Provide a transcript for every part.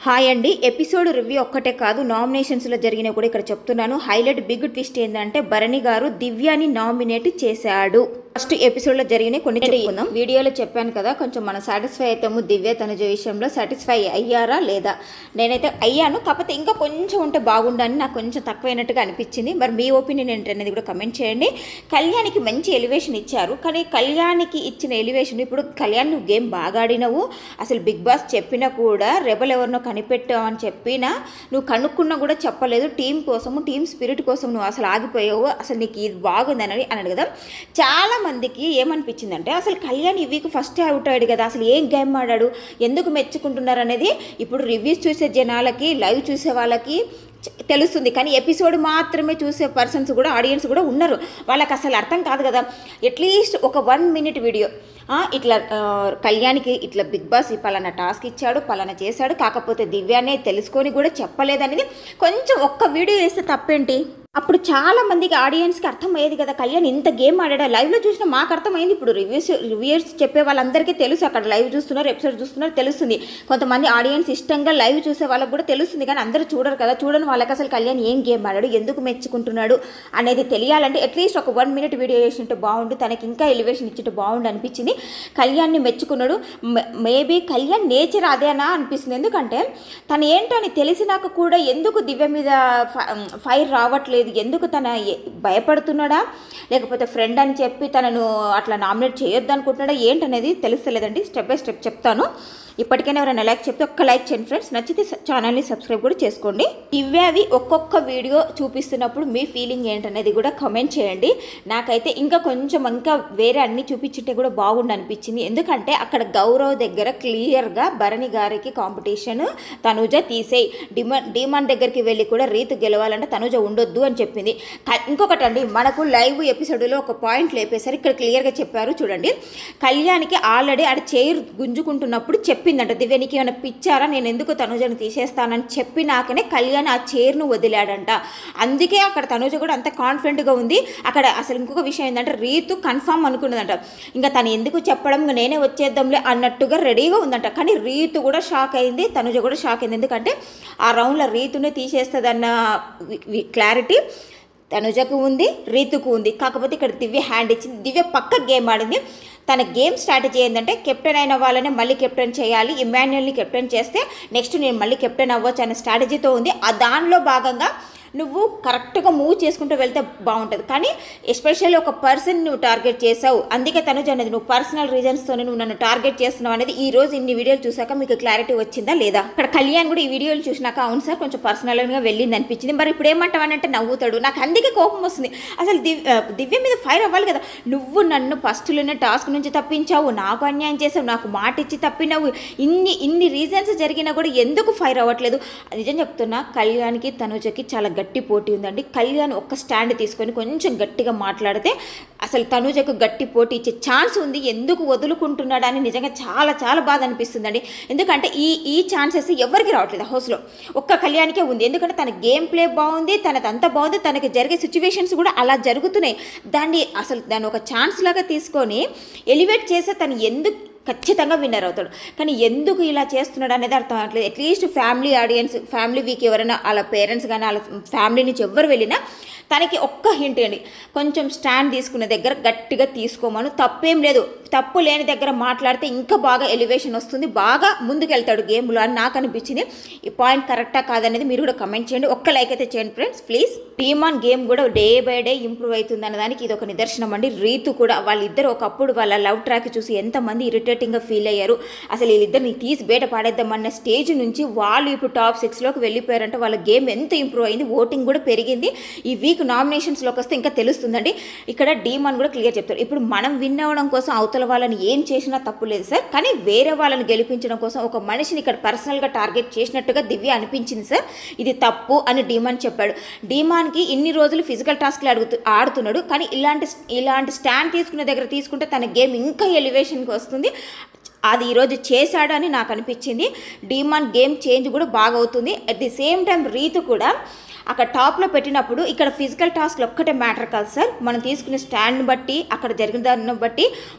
Hi అండి. Episode review ఒక్కటే కాదు, నామినేషన్స్లో జరిగినవి కూడా ఇక్కడ చెప్తున్నాను. హైలైట్ బిగ్ ట్విస్ట్ ఏంటంటే భరణి గారు దివ్యాని నామినేట్ చేశాడు. ఫస్ట్ ఎపిసోడ్లో జరిగిన కొన్ని చెప్పుకుందాం. వీడియోలో చెప్పాను కదా, కొంచెం మనం సాటిస్ఫై అవుతాము దివ్య తనుజ విషయంలో. సాటిస్ఫై అయ్యారా లేదా? నేనైతే అయ్యాను, కాకపోతే ఇంకా కొంచెం ఉంటే బాగుండని నాకు కొంచెం తక్కువైనట్టుగా అనిపించింది. మరి మీ ఒపీనియన్ ఏంటనేది కూడా కమెంట్ చేయండి. కళ్యాణ్కి మంచి ఎలివేషన్ ఇచ్చారు, కానీ కళ్యాణ్కి ఇచ్చిన ఎలివేషన్ ఇప్పుడు కళ్యాణ్ నువ్వు గేమ్ బాగా ఆడినవు, అసలు బిగ్ బాస్ చెప్పినా కూడా రెబల్ ఎవరినో కనిపెట్టావని చెప్పినా నువ్వు కనుక్కున్నా కూడా చెప్పలేదు. టీం కోసము, టీం స్పిరిట్ కోసం నువ్వు అసలు ఆగిపోయావు, అసలు నీకు ఇది బాగుందని అన్నాడు కదా. చాలా మందికి ఏమనిపించిందంటే అసలు కళ్యాణ్ ఈ వీక్ ఫస్ట్ అవుట్ అయ్యాడు కదా, అసలు ఏం గేమ్ ఆడాడు, ఎందుకు మెచ్చుకుంటున్నారు అనేది ఇప్పుడు రివ్యూస్ చూసే జనాలకి, లైవ్ చూసే వాళ్ళకి తెలుస్తుంది. కానీ ఎపిసోడ్ మాత్రమే చూసే పర్సన్స్ కూడా, ఆడియన్స్ కూడా ఉన్నారు, వాళ్ళకి అసలు అర్థం కాదు కదా. అట్లీస్ట్ ఒక 1 minute వీడియో ఇట్లా కళ్యాణ్కి ఇట్లా బిగ్ బాస్ పలానా టాస్క్ ఇచ్చాడు, పలానా చేశాడు, కాకపోతే దివ్యానే తెలుసుకొని కూడా చెప్పలేదనేది కొంచెం ఒక్క వీడియో వేస్తే తప్పేంటి? అప్పుడు చాలా మందికి ఆడియన్స్కి అర్థమయ్యేది కదా కళ్యాణ్ ఇంత గేమ్ ఆడాడా. లైవ్లో చూసిన మాకు అర్థమైంది, ఇప్పుడు రివ్యూర్స్ చెప్పే వాళ్ళందరికీ తెలుసు, అక్కడ లైవ్ చూస్తున్నారు, ఎపిసోడ్ చూస్తున్నారు, తెలుస్తుంది. కొంతమంది ఆడియన్స్ ఇష్టంగా లైవ్ చూసే వాళ్ళకి కూడా తెలుస్తుంది, కానీ అందరూ చూడరు కదా. చూడని వాళ్ళకి అసలు కళ్యాణ్ ఏం గేమ్ ఆడాడు, ఎందుకు మెచ్చుకుంటున్నాడు అనేది తెలియాలంటే అట్లీస్ట్ ఒక 1 minute వీడియో వేసింటే బాగుండు, తనకి ఇంకా ఎలివేషన్ ఇచ్చింటే బాగుండు అనిపించింది. కళ్యాణ్ని మెచ్చుకున్నాడు. మేబీ కళ్యాణ్ నేచర్ అదేనా అనిపిస్తుంది, ఎందుకంటే తను ఏంటని తెలిసినాక కూడా ఎందుకు దివ్య మీద ఫైర్ రావట్లేదు, ఎందుకు తన భయపడుతున్నాడా, లేకపోతే ఫ్రెండ్ అని చెప్పి తనను అట్లా నామినేట్ చేయొద్దు అనుకుంటున్నాడా ఏంటనేది తెలుస్తలేదండి. స్టెప్ బై స్టెప్ చెప్తాను. ఇప్పటికైనా ఎవరైనా లైక్ చెప్తే ఒక్క లైక్ చేయండి ఫ్రెండ్స్. నచ్చితే ఛానల్ని సబ్స్క్రైబ్ కూడా చేసుకోండి. ఇవి ఒక్కొక్క వీడియో చూపిస్తున్నప్పుడు మీ ఫీలింగ్ ఏంటనేది కూడా కమెంట్ చేయండి. నాకైతే ఇంకా కొంచెం ఇంకా వేరే అన్ని చూపించుంటే కూడా బాగుండు అనిపించింది, ఎందుకంటే అక్కడ గౌరవ్ దగ్గర క్లియర్గా భరణి గారికి కాంపిటీషన్ తనుజ తీసేయి, డిమాండ్ దగ్గరికి వెళ్ళి కూడా రీతు గెలవాలంటే తనుజ ఉండొద్దు అని చెప్పింది. ఇంకొకటి అండి, మనకు లైవ్ ఎపిసోడ్లో ఒక పాయింట్ లేపేశారు, ఇక్కడ క్లియర్గా చెప్పారు చూడండి. కళ్యాణ్కి ఆల్రెడీ ఆడ చైర్ గుంజుకుంటున్నప్పుడు చెప్పిందంట దివ్య, నీకు ఏమైనా పిచ్చారా, నేను ఎందుకు తనుజను తీసేస్తానని చెప్పినాకనే కళ్యాణ్ ఆ చైర్ను వదిలాడంట. అందుకే అక్కడ తనుజ కూడా అంత కాన్ఫిడెంట్గా ఉంది. అక్కడ అసలు ఇంకొక విషయం ఏంటంటే రీతు కన్ఫామ్ అనుకున్నదంట, ఇంకా తను ఎందుకు చెప్పడం, నేనే వచ్చేద్దాంలే అన్నట్టుగా రెడీగా ఉందంట. కానీ రీతు కూడా షాక్ అయింది, తనుజ కూడా షాక్ అయింది, ఎందుకంటే ఆ రౌండ్లో రీతునే తీసేస్తుందన్న క్లారిటీ తనుజకు ఉంది, రీతుకు ఉంది. కాకపోతే ఇక్కడ దివ్య హ్యాండ్ ఇచ్చింది, దివ్య పక్క గేమ్ ఆడింది. తన గేమ్ స్ట్రాటజీ ఏంటంటే కెప్టెన్ అయిన వాళ్ళనే మళ్ళీ కెప్టెన్ చేయాలి, ఇమాన్యుయల్ని కెప్టెన్ చేస్తే నెక్స్ట్ నేను మళ్ళీ కెప్టెన్ అవ్వచ్చు అనే స్ట్రాటజీతో ఉంది. దానిలో భాగంగా నువ్వు కరెక్ట్గా మూవ్ చేసుకుంటూ వెళ్తే బాగుంటుంది. కానీ ఎస్పెషల్లీ ఒక పర్సన్ నువ్వు టార్గెట్ చేసావు, అందుకే తనుజ అనేది నువ్వు పర్సనల్ రీజన్స్తోనే నువ్వు నన్ను టార్గెట్ చేస్తున్నావు అనేది ఈ రోజు ఇన్ని వీడియోలు చూసాక మీకు క్లారిటీ వచ్చిందా లేదా? ఇక్కడ కళ్యాణ్ కూడా ఈ వీడియోలు చూసినాక అవును సార్ కొంచెం పర్సనల్గా వెళ్ళింది అనిపించింది. మరి ఇప్పుడు ఏమంటావనంటే నవ్వుతాడు, నాకు అందుకే కోపం వస్తుంది. అసలు దివ్య మీద ఫైర్ అవ్వాలి కదా. నువ్వు నన్ను ఫస్ట్లోనే టాస్క్ నుంచి తప్పించావు, నాకు అన్యాయం చేసావు, నాకు మాట ఇచ్చి తప్పినావు, ఇన్ని రీజన్స్ జరిగినా కూడా ఎందుకు ఫైర్ అవ్వట్లేదు? నిజం చెప్తున్నా, కళ్యాణ్కి తనుజకి చాలా గట్టి పోటీ ఉందండి. కళ్యాణ్ ఒక్క స్టాండ్ తీసుకొని కొంచెం గట్టిగా మాట్లాడితే అసలు తనుజకు గట్టి పోటీ ఇచ్చే ఛాన్స్ ఉంది. ఎందుకు వదులుకుంటున్నాడని నిజంగా చాలా చాలా బాధ అనిపిస్తుందండి. ఎందుకంటే ఈ ఛాన్సెస్ ఎవరికి రావట్లేదు హౌస్లో, ఒక్క కళ్యాణ్కే ఉంది. ఎందుకంటే తన గేమ్ ప్లే బాగుంది, తనదంతా బాగుంది, తనకి జరిగే సిచ్యువేషన్స్ కూడా అలా జరుగుతున్నాయి. దాన్ని ఒక ఛాన్స్ లాగా తీసుకొని ఎలివేట్ చేస్తే తను ఎందుకు ఖచ్చితంగా విన్నర్ అవుతాడు. కానీ ఎందుకు ఇలా చేస్తున్నాడు అనేది అర్థం అవ్వట్లేదు. At least family audience, family week ఎవరైనా వాళ్ళ పేరెంట్స్ కానీ వాళ్ళ ఫ్యామిలీ నుంచి ఎవరు వెళ్ళినా తనకి ఒక్క హింట్ అండి, కొంచెం స్టాండ్ తీసుకునే దగ్గర గట్టిగా తీసుకోమను, తప్పేం లేదు. తప్పు లేని దగ్గర మాట్లాడితే ఇంకా బాగా ఎలివేషన్ వస్తుంది, బాగా ముందుకెళ్తాడు గేమ్లో అని నాకు అనిపించింది. ఈ పాయింట్ కరెక్టా కాదనేది మీరు కూడా కమెంట్ చేయండి. ఒక్క లైక్ అయితే చేయండి ఫ్రెండ్స్ ప్లీజ్. టీమాన్ గేమ్ కూడా డే బై డే ఇంప్రూవ్ అవుతుంది అన్నదానికి ఇది ఒక నిదర్శనం అండి. రీతు కూడా వాళ్ళిద్దరు ఒకప్పుడు వాళ్ళ లవ్ ట్రాక్ చూసి ఎంతమంది ఇరిటేటింగ్గా ఫీల్ అయ్యారు, అసలు వీళ్ళిద్దరిని తీసి బయట పాడేద్దామన్న స్టేజ్ నుంచి వాళ్ళు ఇప్పుడు టాప్ 6లోకి వెళ్ళిపోయారంటే వాళ్ళ గేమ్ ఎంత ఇంప్రూవ్ అయింది, ఓటింగ్ కూడా పెరిగింది. ఈ వీక్ నామినేషన్స్లోకి వస్తే ఇంకా తెలుస్తుందండి. ఇక్కడ డీమాన్ కూడా క్లియర్ చెప్తారు, ఇప్పుడు మనం విన్ అవ్వడం కోసం అవతల వాళ్ళని ఏం చేసినా తప్పు లేదు సార్, కానీ వేరే వాళ్ళని గెలిపించడం కోసం ఒక మనిషిని ఇక్కడ పర్సనల్గా టార్గెట్ చేసినట్టుగా దివ్య అనిపించింది సార్, ఇది తప్పు అని డీమాన్ చెప్పాడు. డీమాన్కి ఇన్ని రోజులు ఫిజికల్ టాస్క్లు ఆడుతున్నాడు, కానీ ఇలాంటి స్టాండ్ తీసుకునే దగ్గర తీసుకుంటే తన గేమ్ ఇంకా ఎలివేషన్కి వస్తుంది. అది ఈరోజు చేశాడని నాకు అనిపించింది. డీమాన్ గేమ్ చేంజ్ కూడా బాగా అవుతుంది. At the same time Ritu కూడా అక్కడ టాప్లో పెట్టినప్పుడు ఇక్కడ ఫిజికల్ టాస్క్లు ఒక్కటే మ్యాటర్ కాదు సార్, మనం తీసుకునే స్టాండ్ బట్టి అక్కడ జరిగిన దాన్ని బట్టి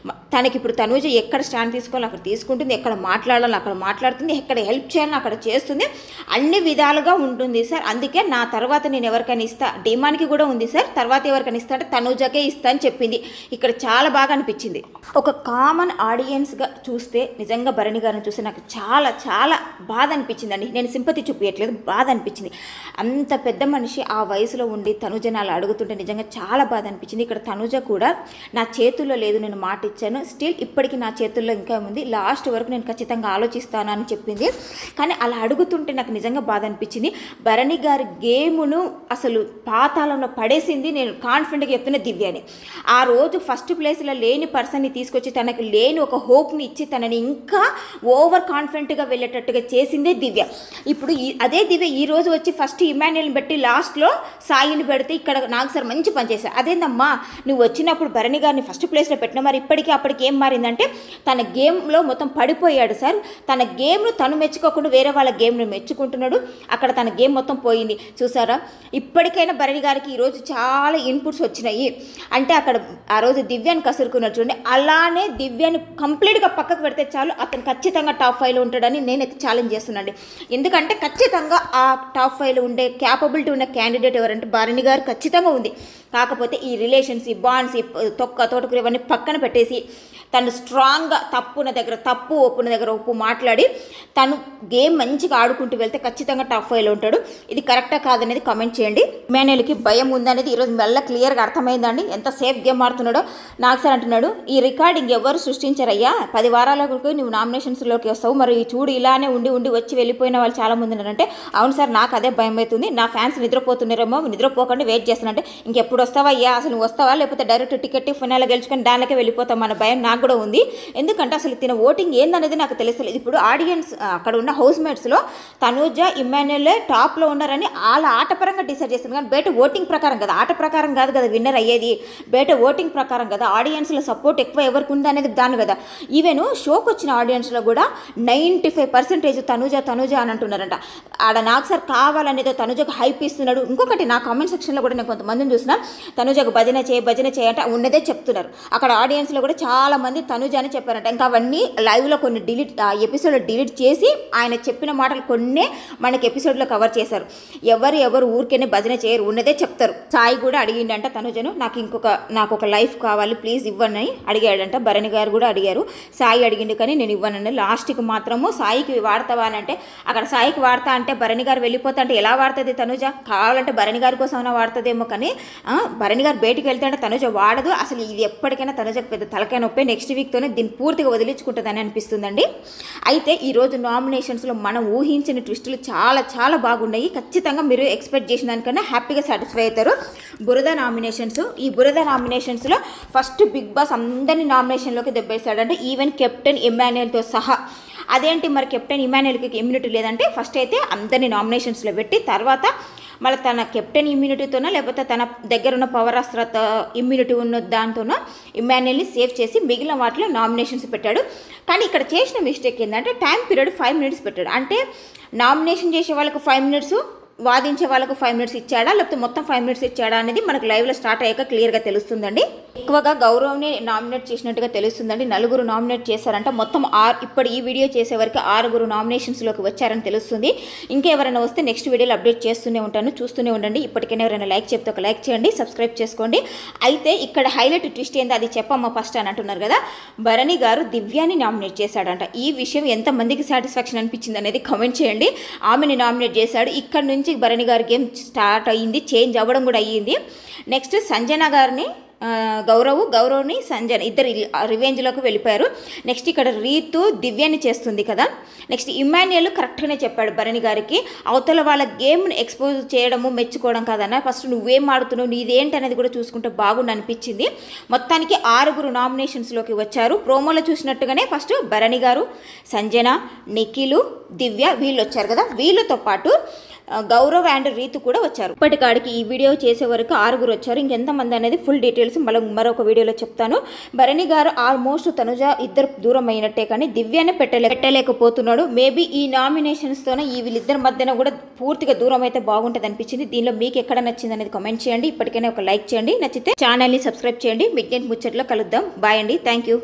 తనకి ఇప్పుడు తనూజ ఎక్కడ స్టాండ్ తీసుకోవాలి అక్కడ తీసుకుంటుంది, ఎక్కడ మాట్లాడాలి అక్కడ మాట్లాడుతుంది, ఎక్కడ హెల్ప్ చేయాలని అక్కడ చేస్తుంది, అన్ని విధాలుగా ఉంటుంది సార్. అందుకే నా తర్వాత నేను ఎవరికైనా ఇస్తా, డిమాండ్కి కూడా ఉంది సార్, తర్వాత ఎవరికైనా ఇస్తా అంటే తనూజకే ఇస్తా అని చెప్పింది. ఇక్కడ చాలా బాగా అనిపించింది. ఒక కామన్ ఆడియన్స్గా చూస్తే నిజంగా భరణి గారిని చూస్తే నాకు చాలా చాలా బాధ అనిపించిందండి. నేను సింపతి చూపించట్లేదు, బాధ అనిపించింది. అంత పెద్ద మనిషి ఆ వయసులో ఉండి తనూజని అలా అడుగుతుంటే నిజంగా చాలా బాధ అనిపించింది. ఇక్కడ తనూజ కూడా నా చేతుల్లో లేదు, నేను మాట ఇచ్చాను, స్టిల్ ఇప్పటికీ నా చేతుల్లో ఇంకా ఉంది, లాస్ట్ వరకు నేను ఖచ్చితంగా ఆలోచిస్తాను అని చెప్పింది. కానీ అలా అడుగుతుంటే నాకు నిజంగా బాధ అనిపించింది. భరణి గారి గేమును అసలు పాతాళంలో పడేసింది. నేను కాన్ఫిడెంట్గా చెప్తున్న దివ్యని ఆ రోజు ఫస్ట్ ప్లేస్లో లేని పర్సన్ని తీసుకొచ్చి తనకు లేని ఒక హోప్ని ఇచ్చి తనని ఇంకా ఓవర్ కాన్ఫిడెంట్గా వెళ్ళేటట్టుగా చేసిందే దివ్య. ఇప్పుడు అదే దివ్య ఈ రోజు వచ్చి ఫస్ట్ ఇమాన్యుల్ని పెట్టి లాస్ట్లో సాయిని పెడితే ఇక్కడ నాకు సార్ మంచి పని చేశారు. అదేందమ్మా నువ్వు వచ్చినప్పుడు భరణి గారిని ఫస్ట్ ప్లేస్లో పెట్టినా, మరి ఇప్పటికీ అప్పటికి ఏం మారిందంటే తన గేమ్లో మొత్తం పడిపోయాడు సార్. తన గేమ్ను తను మెచ్చుకోకుండా వేరే వాళ్ళ గేమ్ను మెచ్చుకుంటున్నాడు. అక్కడ తన గేమ్ మొత్తం పోయింది చూసారా. ఇప్పటికైనా భరణి గారికి ఈరోజు చాలా ఇన్పుట్స్ వచ్చినాయి అంటే అక్కడ ఆ రోజు దివ్యాన్ని కసురుకున్నాడు చూడండి, అలానే దివ్యాన్ని కంప్లీట్గా పక్కకు పెడితే చాలు అతను ఖచ్చితంగా టాప్ 5లో ఉంటాడని నేనైతే ఛాలెంజ్ చేస్తున్నాను. ఎందుకంటే ఖచ్చితంగా ఆ టాప్ 5లో ఉండే క్యాపబిలిటీ ఉన్న క్యాండిడేట్ ఎవరంటే భరణి గారు ఖచ్చితంగా ఉంది. కాకపోతే ఈ రిలేషన్స్, ఈ బాండ్స్, ఈ తోటకూర ఇవన్నీ పక్కన పెట్టేసి తను స్ట్రాంగ్గా తప్పున దగ్గర తప్పు, ఒప్పున దగ్గర ఒప్పు మాట్లాడి తను గేమ్ మంచిగా ఆడుకుంటూ వెళ్తే ఖచ్చితంగా టాప్ 5లో ఉంటాడు. ఇది కరెక్టా కాదనేది కామెంట్ చేయండి. ఇమాన్యుల్కి భయం ఉందనేది ఈరోజు మెల్ల క్లియర్గా అర్థమైందండి. ఎంత సేఫ్ గేమ్ ఆడుతున్నాడో. నాకు సార్ అంటున్నాడు ఈ రికార్డింగ్ ఎవరు సృష్టించారయ్యా, 10 వారాలకు నువ్వు నామినేషన్స్లోకి వస్తావు, మరి చూడు ఇలానే ఉండి ఉండి వచ్చి వెళ్ళిపోయిన వాళ్ళు చాలామంది ఉన్నారంటే, అవును సార్ నాకు అదే భయం అవుతుంది, నా ఫ్యాన్స్ నిద్రపోతున్నారేమో, నిద్రపోకుండా వెయిట్ చేస్తానంటే ఇంకెప్పుడు వస్తావా అయ్యా, అసలు నువ్వు వస్తావా లేకపోతే డైరెక్ట్ టికెట్ ఫైనల్ గెలుచుకొని దానికే వెళ్ళిపోతాం అన్న భయం నాకు కూడా ఉంది. ఎందుకంటే అసలు తిన ఓటింగ్ ఏందనేది నాకు తెలుస్తలేదు. ఇప్పుడు ఆడియన్స్ అక్కడ ఉన్న హౌస్ మేట్స్లో తనూజ, ఇమాన్యుల్ టాప్లో ఉన్నారని వాళ్ళ ఆటపరంగా డిసైడ్ చేస్తుంది. కానీ బయట ఓటింగ్ ప్రకారం కదా, ఆట ప్రకారం కాదు కదా విన్నర్ అయ్యేది, బయట ఓటింగ్ ప్రకారం కదా. ఆడియన్స్లో సపోర్ట్ ఎక్కువ ఎవరికి ఉంది అనేది దాని కదా. ఈవెన్ షోకి వచ్చిన ఆడియన్స్లో కూడా 95% తనూజ అని అంటున్నారంట. ఆడ నాకు సార్ కావాలనేదో తనూజకు హైప్ ఇస్తున్నాడు. ఇంకొకటి నా కామెంట్ సెక్షన్లో కూడా నేను కొంతమందిని చూసిన తనూజకు భజన చేయంటే ఉన్నదే చెప్తున్నారు. అక్కడ ఆడియన్స్లో కూడా చాలామంది తనూజ అని చెప్పారంట. ఇంకా అవన్నీ లైవ్లో కొన్ని ఎపిసోడ్లో డిలీట్ చేసి ఆయన చెప్పిన మాటలు కొన్నే మనకి ఎపిసోడ్లో కవర్ చేశారు. ఎవరు ఊరికేనే భజన చేయరు, ఉన్నదే చెప్తారు. సాయి కూడా అడిగిండంట తనూజను, నాకు ఒక లైఫ్ కావాలి ప్లీజ్ ఇవ్వని అడిగాడంట. భరణి గారు కూడా అడిగారు, సాయి అడిగిండు కానీ నేను ఇవ్వనని. లాస్ట్కి మాత్రము సాయికి వాడతావా అని అంటే అక్కడ సాయికి వాడతా అంటే భరణి గారు వెళ్ళిపోతా అంటే ఎలా వాడుతుంది తనూజ? కావాలంటే భరణి గారి కోసమైనా వాడుతుందేమో, కానీ భరణి గారు బయటికి వెళ్తే అంటే తనూజ వాడదు. అసలు ఇది ఎప్పటికైనా తనూజకు పెద్ద తలకాయ నొప్పి, నెక్స్ట్ వీక్తోనే దీన్ని పూర్తిగా వదిలించుకుంటుందని అనిపిస్తుందండి. అయితే ఈరోజు నామినేషన్స్లో మనం ఊహించిన ట్విస్టులు చాలా చాలా బాగున్నాయి. ఖచ్చితంగా మీరు ఎక్స్పెక్ట్ చేసిన దానికన్నా హ్యాపీగా సాటిస్ఫై అవుతారు. ఈ బురద నామినేషన్స్లో ఫస్ట్ బిగ్ బాస్ అందరినీ నామినేషన్లోకి దెబ్బేశాడంటే ఈవెన్ కెప్టెన్ ఇమాన్యుల్తో సహా. అదేంటి మరి కెప్టెన్ ఇమాన్యుల్కి ఇమ్యూనిటీ లేదంటే ఫస్ట్ అయితే అందరినీ నామినేషన్స్లో పెట్టి తర్వాత మళ్ళీ తన కెప్టెన్ ఇమ్యూనిటీతోనో లేకపోతే తన దగ్గర ఉన్న పవర్ అస్త్రతో ఇమ్యూనిటీ ఉన్న దాంతోనో ఇమాన్యుల్ని సేవ్ చేసి మిగిలిన వాటిలో నామినేషన్స్ పెట్టాడు. కానీ ఇక్కడ చేసిన మిస్టేక్ ఏంటంటే టైం పీరియడ్ 5 minutes పెట్టాడు. అంటే నామినేషన్ చేసే వాళ్ళకు 5 minutes, వాదించే వాళ్ళకు 5 minutes ఇచ్చాడా లేకపోతే మొత్తం 5 minutes ఇచ్చాడా అనేది మనకు లైవ్లో స్టార్ట్ అయ్యాక క్లియర్గా తెలుస్తుందండి. ఎక్కువగా గౌరవ్ని నామినేట్ చేసినట్టుగా తెలుస్తుందండి. 4 నామినేట్ చేశారంట. మొత్తం ఇప్పుడు ఈ వీడియో చేసే వరకు 6 నామినేషన్స్లోకి వచ్చారని తెలుస్తుంది. ఇంకెవరైనా వస్తే నెక్స్ట్ వీడియోలో అప్డేట్ చేస్తూనే ఉంటాను, చూస్తూనే ఉండండి. ఇప్పటికైనా ఎవరైనా లైక్ చెప్తే ఒక లైక్ చేయండి, సబ్స్క్రైబ్ చేసుకోండి. అయితే ఇక్కడ హైలైట్ ట్విస్ట్ ఏంది అది చెప్పమ్మా ఫస్ట్ అని అంటున్నారు కదా. భరణి గారు దివ్యాని నామినేట్ చేశాడంట. ఈ విషయం ఎంతమందికి సాటిస్ఫాక్షన్ అనిపించింది అనేది కామెంట్ చేయండి. ఆమెని నామినేట్ చేశాడు. ఇక్కడ నుంచి భరణి గారి గేమ్ స్టార్ట్ అయ్యింది, చేంజ్ అవ్వడం కూడా అయ్యింది. నెక్స్ట్ సంజన గారిని గౌరవ్ని సంజన ఇద్దరు రివెంజ్లోకి వెళ్ళిపోయారు. నెక్స్ట్ ఇక్కడ రీతు దివ్యాన్ని చేస్తుంది కదా. నెక్స్ట్ ఇమాన్యుల్ కరెక్ట్గానే చెప్పాడు భరణి గారికి, అవతల వాళ్ళ గేమ్ని ఎక్స్పోజ్ చేయడము మెచ్చుకోవడం కాదన్న, ఫస్ట్ నువ్వేం ఆడుతున్నావు నీదేంటి అనేది కూడా చూసుకుంటే బాగుండి అనిపించింది. మొత్తానికి 6 నామినేషన్స్లోకి వచ్చారు. ప్రోమోలో చూసినట్టుగానే ఫస్ట్ భరణి గారు, సంజన, నిఖిలు, దివ్య వీళ్ళు వచ్చారు కదా. వీళ్ళతో పాటు గౌరవ్ అండ్ రీతు కూడా వచ్చారు. ఇప్పటికాడికి ఈ వీడియో చేసే వరకు 6 వచ్చారు. ఇంకెంతమంది అనేది ఫుల్ డీటెయిల్స్ మరొక వీడియోలో చెప్తాను. భరణి గారు ఆల్మోస్ట్ తనుజ ఇద్దరు దూరం అయినట్టే, కానీ దివ్యాన్ని పెట్టలేకపోతున్నాడు. మేబీ ఈ నామినేషన్స్ తోనే ఈ వీళ్ళిద్దరి మధ్యన కూడా పూర్తిగా దూరం అయితే బాగుంటుంది అనిపించింది. దీనిలో మీకు ఎక్కడ నచ్చింది అనేది కామెంట్ చేయండి. ఇప్పటికైనా ఒక లైక్ చేయండి. నచ్చితే ఛానల్ని సబ్స్క్రైబ్ చేయండి. మిడ్ నైట్ ముచ్చట్లో కలుద్దాం. బాయ్ అండి. Thank you.